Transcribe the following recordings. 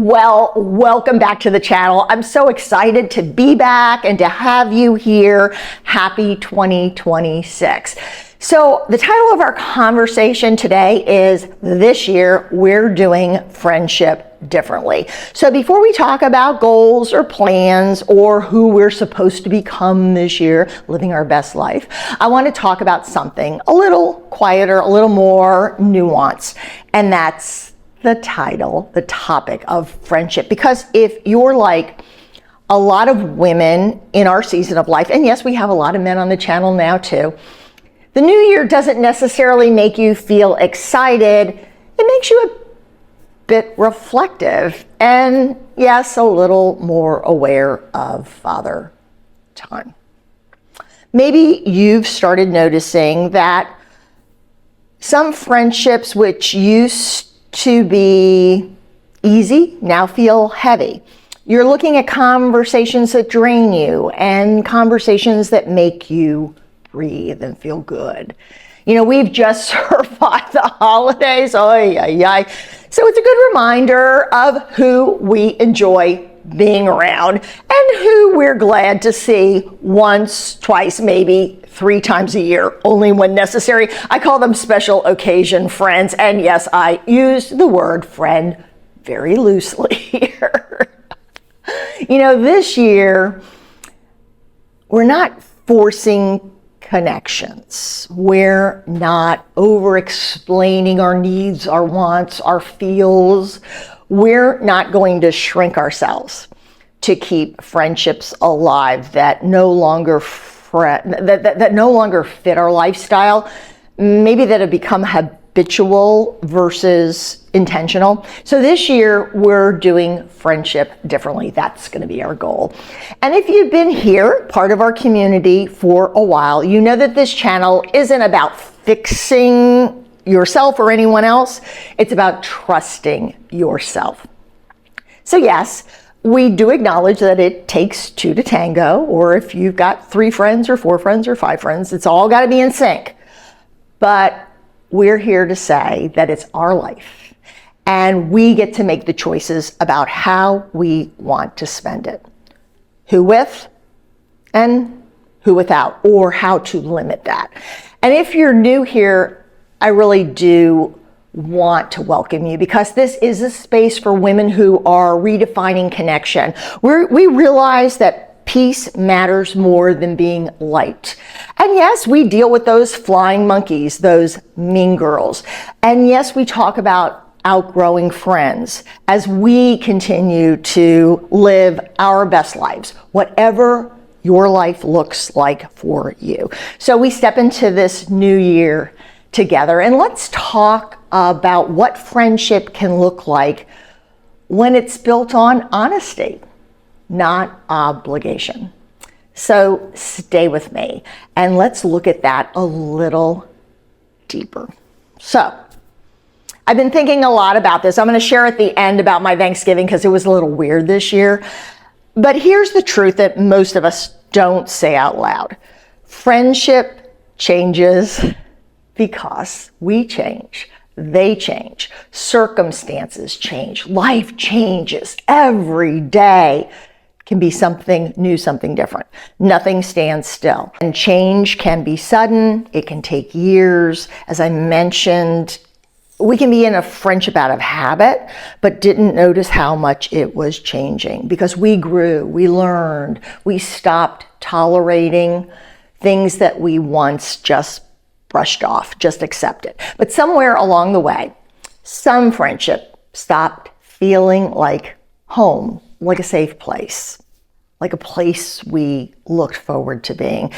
Well, welcome back to the channel. I'm so excited to be back and to have you here. Happy 2026. So the title of our conversation today is This Year We're Doing Friendship Differently. So before we talk about goals or plans or who we're supposed to become this year, living our best life, I want to talk about something a little quieter, a little more nuanced, and that's the title, the topic of friendship. Because if you're like a lot of women in our season of life, and yes, we have a lot of men on the channel now too, the new year doesn't necessarily make you feel excited. It makes you a bit reflective and yes, a little more aware of Father Time. Maybe you've started noticing that some friendships which used to be easy now feel heavy. You're looking at conversations that drain you and conversations that make you breathe and feel good. You know, we've just survived the holidays. Oy, oy, oy. So it's a good reminder of who we enjoy being around and who we're glad to see once, twice, maybe 3 times a year, only when necessary. I call them special occasion friends. And yes, I use the word friend very loosely here. You know, this year, we're not forcing connections. We're not over-explaining our needs, our wants, our feels. We're not going to shrink ourselves to keep friendships alive that no longer fit our lifestyle, maybe that have become habitual versus intentional. So this year we're doing friendship differently. That's going to be our goal. And if you've been here, part of our community for a while, you know that this channel isn't about fixing yourself or anyone else. It's about trusting yourself. So yes, we do acknowledge that it takes 2 to tango, or if you've got 3 friends or 4 friends or 5 friends, it's all got to be in sync. But we're here to say that it's our life and we get to make the choices about how we want to spend it. Who with and who without, or how to limit that. And if you're new here, I really do want to welcome you because this is a space for women who are redefining connection. We realize that peace matters more than being liked. And yes, we deal with those flying monkeys, those mean girls. And yes, we talk about outgrowing friends as we continue to live our best lives, whatever your life looks like for you. So we step into this new year together and let's talk about what friendship can look like when it's built on honesty, not obligation. So stay with me and let's look at that a little deeper. So I've been thinking a lot about this. I'm going to share at the end about my Thanksgiving because it was a little weird this year. But here's the truth that most of us don't say out loud. Friendship changes because we change. They change. Circumstances change. Life changes. Every day can be something new, something different. Nothing stands still. And change can be sudden. It can take years. As I mentioned, we can be in a friendship out of habit, but didn't notice how much it was changing because we grew, we learned, we stopped tolerating things that we once just brushed off, just accepted. But somewhere along the way, some friendship stopped feeling like home, like a safe place, like a place we looked forward to being.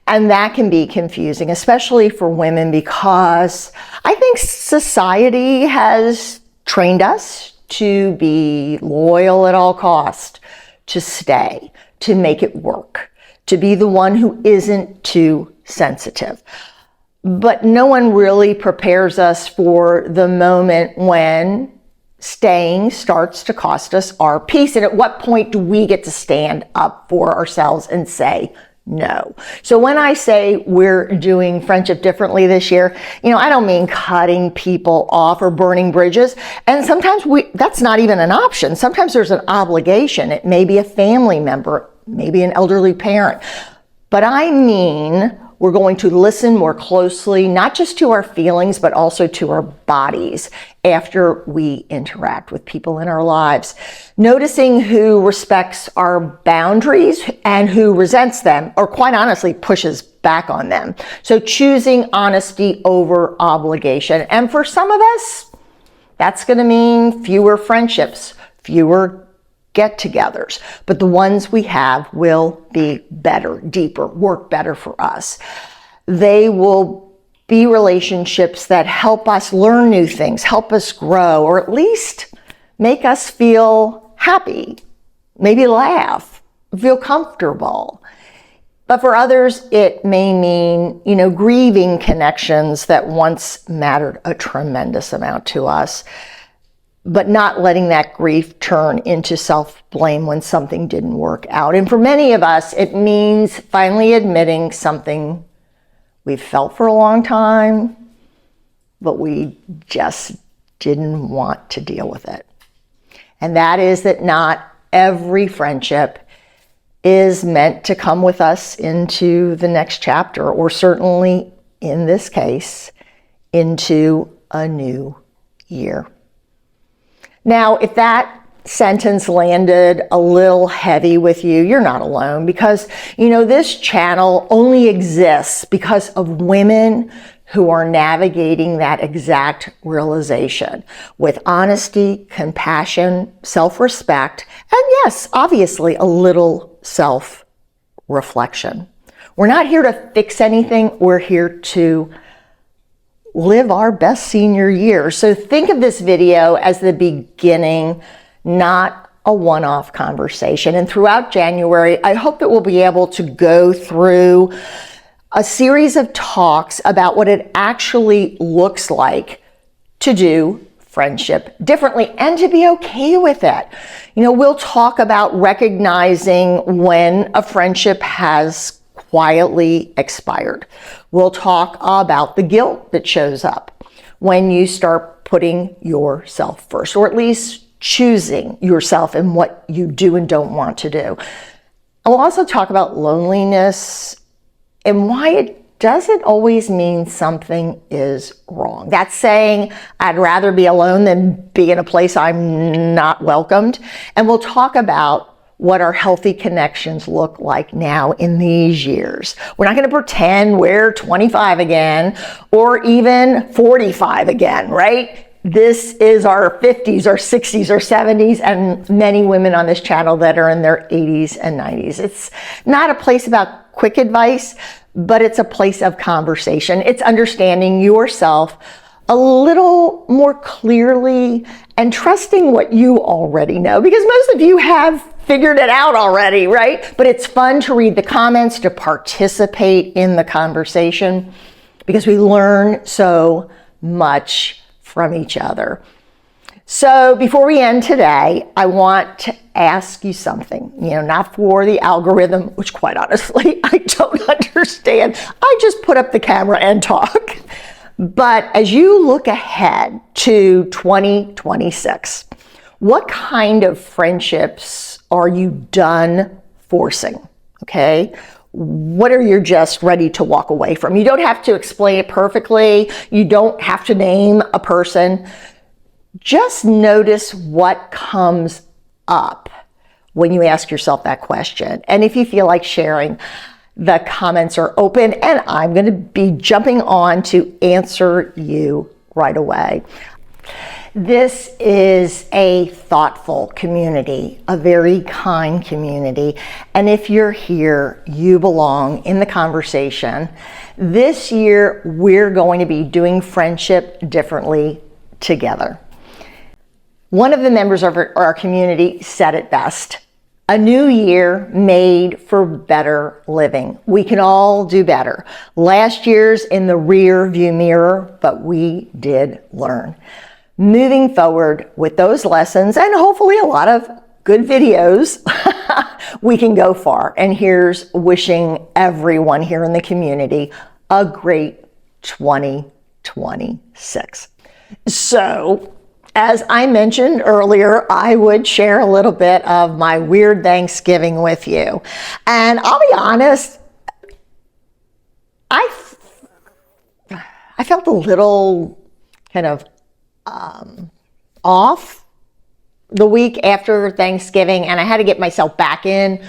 And that can be confusing, especially for women, because I think society has trained us to be loyal at all costs, to stay, to make it work, to be the one who isn't too sensitive. But no one really prepares us for the moment when staying starts to cost us our peace. And at what point do we get to stand up for ourselves and say No. So when I say we're doing friendship differently this year, I don't mean cutting people off or burning bridges. And sometimes that's not even an option. Sometimes there's an obligation. It may be a family member, maybe an elderly parent. But I mean, we're going to listen more closely, not just to our feelings, but also to our bodies after we interact with people in our lives. Noticing who respects our boundaries and who resents them, or quite honestly, pushes back on them. So choosing honesty over obligation. And for some of us, that's going to mean fewer friendships, fewer get-togethers, but the ones we have will be better, deeper, work better for us. They will be relationships that help us learn new things, help us grow, or at least make us feel happy, maybe laugh, feel comfortable. But for others, it may mean, grieving connections that once mattered a tremendous amount to us, but not letting that grief turn into self-blame when something didn't work out. And for many of us, it means finally admitting something we've felt for a long time, but we just didn't want to deal with it. And that is that not every friendship is meant to come with us into the next chapter, or certainly in this case, into a new year. Now, if that sentence landed a little heavy with you, you're not alone, because, this channel only exists because of women who are navigating that exact realization with honesty, compassion, self-respect, and yes, obviously a little self-reflection. We're not here to fix anything. We're here to live our best senior year. So think of this video as the beginning, not a one-off conversation. And throughout January, I hope that we'll be able to go through a series of talks about what it actually looks like to do friendship differently and to be okay with it. We'll talk about recognizing when a friendship has quietly expired. We'll talk about the guilt that shows up when you start putting yourself first, or at least choosing yourself and what you do and don't want to do. And we'll also talk about loneliness and why it doesn't always mean something is wrong. That's saying I'd rather be alone than be in a place I'm not welcomed. And we'll talk about what our healthy connections look like now in these years. We're not going to pretend we're 25 again or even 45 again, right? This is our 50s or 60s or 70s, and many women on this channel that are in their 80s and 90s. It's not a place about quick advice, but it's a place of conversation. It's understanding yourself a little more clearly and trusting what you already know, because most of you have figured it out already, right? But it's fun to read the comments, to participate in the conversation, because we learn so much from each other. So before we end today, I want to ask you something, not for the algorithm, which quite honestly, I don't understand. I just put up the camera and talk. But as you look ahead to 2026, what kind of friendships are you done forcing? Okay. What are you just ready to walk away from? You don't have to explain it perfectly. You don't have to name a person. Just notice what comes up when you ask yourself that question. And if you feel like sharing, the comments are open, and I'm going to be jumping on to answer you right away. This is a thoughtful community, a very kind community. And if you're here, you belong in the conversation. This year, we're going to be doing friendship differently together. One of the members of our community said it best: a new year made for better living. We can all do better. Last year's in the rear view mirror, but we did learn. Moving forward with those lessons and hopefully a lot of good videos, we can go far. And here's wishing everyone here in the community a great 2026. So, as I mentioned earlier, I would share a little bit of my weird Thanksgiving with you. And I'll be honest, I felt a little kind of off the week after Thanksgiving, and I had to get myself back in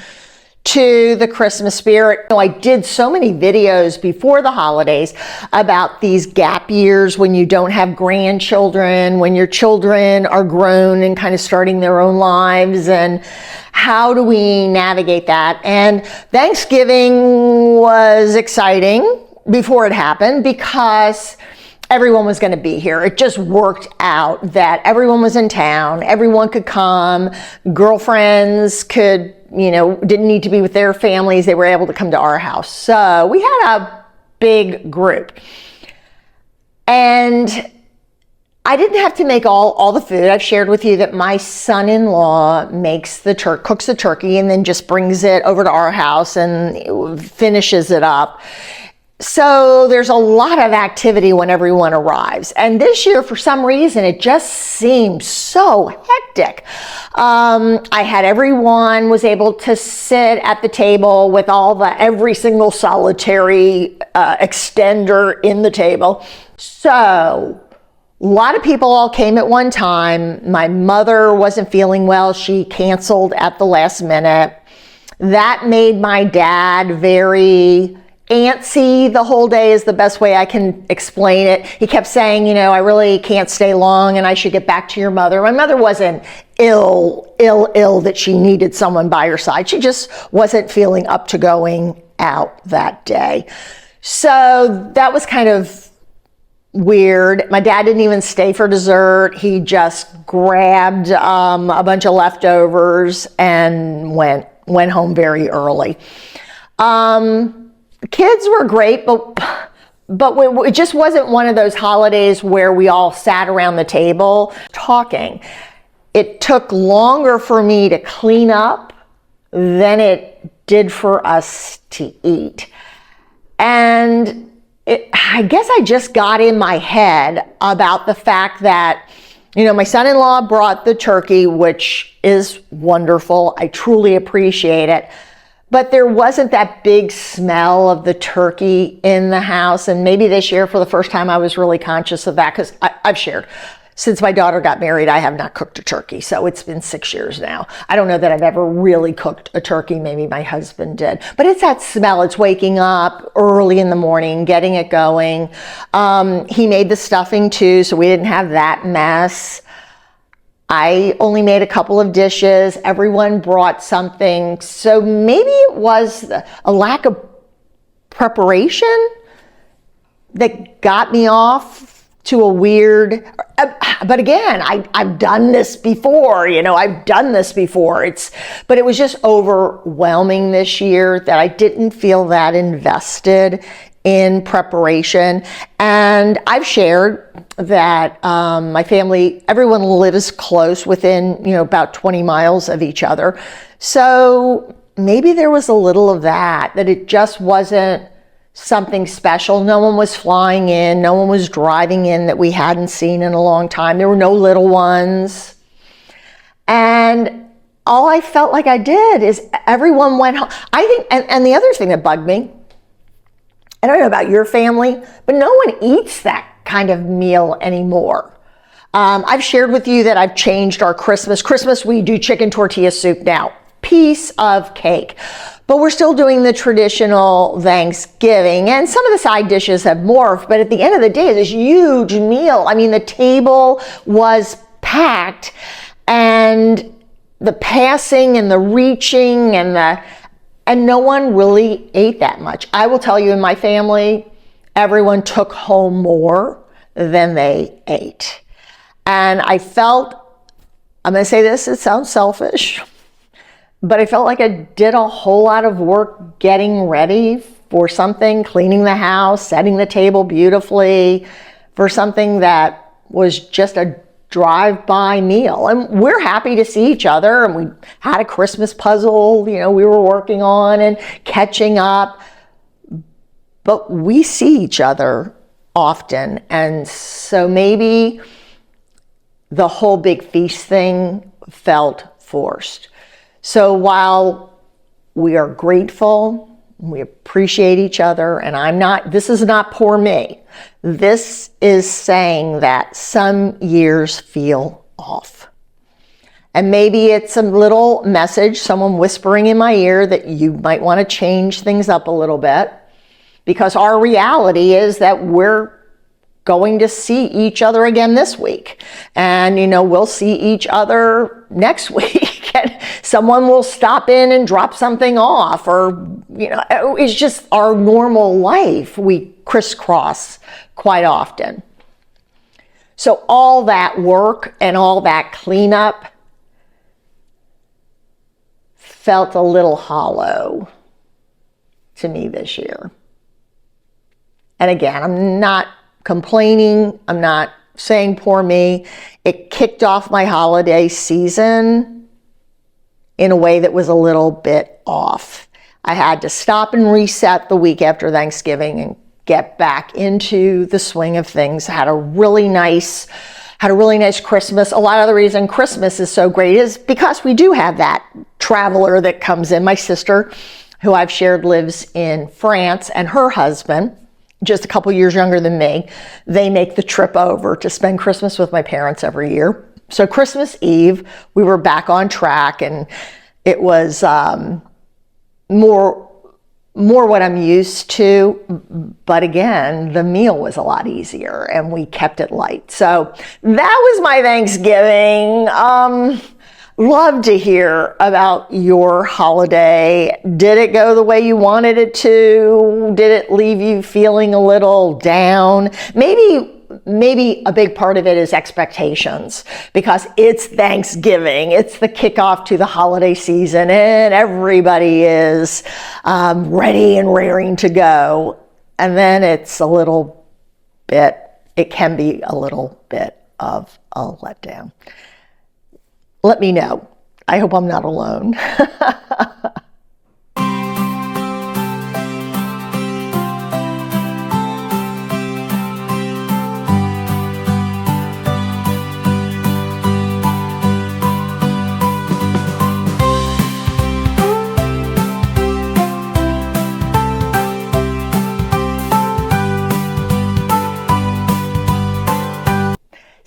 to the Christmas spirit. I did so many videos before the holidays about these gap years when you don't have grandchildren, when your children are grown and kind of starting their own lives, and how do we navigate that? And Thanksgiving was exciting before it happened because everyone was going to be here. It just worked out that everyone was in town, everyone could come, girlfriends could, didn't need to be with their families. They were able to come to our house. So we had a big group. And I didn't have to make all the food. I've shared with you that my son-in-law cooks the turkey and then just brings it over to our house and finishes it up. So there's a lot of activity when everyone arrives. And this year, for some reason, it just seemed so hectic. Everyone was able to sit at the table with every single solitary extender in the table. So a lot of people all came at one time. My mother wasn't feeling well. She canceled at the last minute. That made my dad very antsy the whole day is the best way I can explain it. He kept saying, I really can't stay long and I should get back to your mother. My mother wasn't ill that she needed someone by her side. She just wasn't feeling up to going out that day. So that was kind of weird. My dad didn't even stay for dessert. He just grabbed a bunch of leftovers and went home very early. Kids were great, but it just wasn't one of those holidays where we all sat around the table talking. It took longer for me to clean up than it did for us to eat. And I guess I just got in my head about the fact that, my son-in-law brought the turkey, which is wonderful. I truly appreciate it. But there wasn't that big smell of the turkey in the house. And maybe this year, for the first time, I was really conscious of that because I've shared. Since my daughter got married, I have not cooked a turkey. So it's been 6 years now. I don't know that I've ever really cooked a turkey. Maybe my husband did. But it's that smell. It's waking up early in the morning, getting it going. He made the stuffing too, so we didn't have that mess. I only made a couple of dishes. Everyone brought something. So maybe it was a lack of preparation that got me off to a weird, but again, I've done this before, I've done this before. But it was just overwhelming this year that I didn't feel that invested in preparation. And I've shared that my family, everyone lives close within, about 20 miles of each other. So maybe there was a little of that it just wasn't something special. No one was flying in, no one was driving in that we hadn't seen in a long time. There were no little ones. And all I felt like I did is everyone went home. I think, and the other thing that bugged me, I don't know about your family, but no one eats that kind of meal anymore. I've shared with you that I've changed our Christmas. Christmas, we do chicken tortilla soup now. Piece of cake. But we're still doing the traditional Thanksgiving. And some of the side dishes have morphed. But at the end of the day, this huge meal. I mean, the table was packed. And the passing and the reaching and no one really ate that much. I will tell you, in my family, everyone took home more than they ate. And I felt, I'm going to say this, it sounds selfish, but I felt like I did a whole lot of work getting ready for something, cleaning the house, setting the table beautifully, for something that was just a drive-by meal. And we're happy to see each other. And we had a Christmas puzzle, we were working on and catching up. But we see each other often. And so maybe the whole big feast thing felt forced. So while we are grateful, we appreciate each other, and this is not poor me. This is saying that some years feel off. And maybe it's a little message, someone whispering in my ear that you might want to change things up a little bit, because our reality is that we're going to see each other again this week. And, we'll see each other next week. And someone will stop in and drop something off, or, it's just our normal life. We crisscross quite often. So all that work and all that cleanup felt a little hollow to me this year. And again, I'm not complaining. I'm not saying poor me. It kicked off my holiday season in a way that was a little bit off. I had to stop and reset the week after Thanksgiving and get back into the swing of things. Had a really nice Christmas. A lot of the reason Christmas is so great is because we do have that traveler that comes in. My sister, who I've shared, lives in France, and her husband, just a couple years younger than me, they make the trip over to spend Christmas with my parents every year. So Christmas Eve, we were back on track, and it was more what I'm used to. But again, the meal was a lot easier, and we kept it light. So that was my Thanksgiving. Love to hear about your holiday. Did it go the way you wanted it to? Did it leave you feeling a little down? Maybe a big part of it is expectations, because it's Thanksgiving. It's the kickoff to the holiday season, and everybody is ready and raring to go. And then it can be a little bit of a letdown. Let me know. I hope I'm not alone.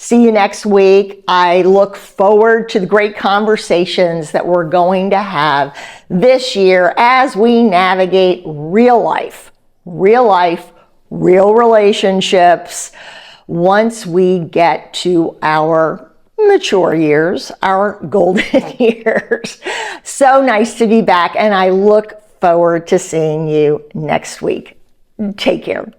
See you next week. I look forward to the great conversations that we're going to have this year as we navigate real life, real relationships once we get to our mature years, our golden years. So nice to be back, and I look forward to seeing you next week. Take care.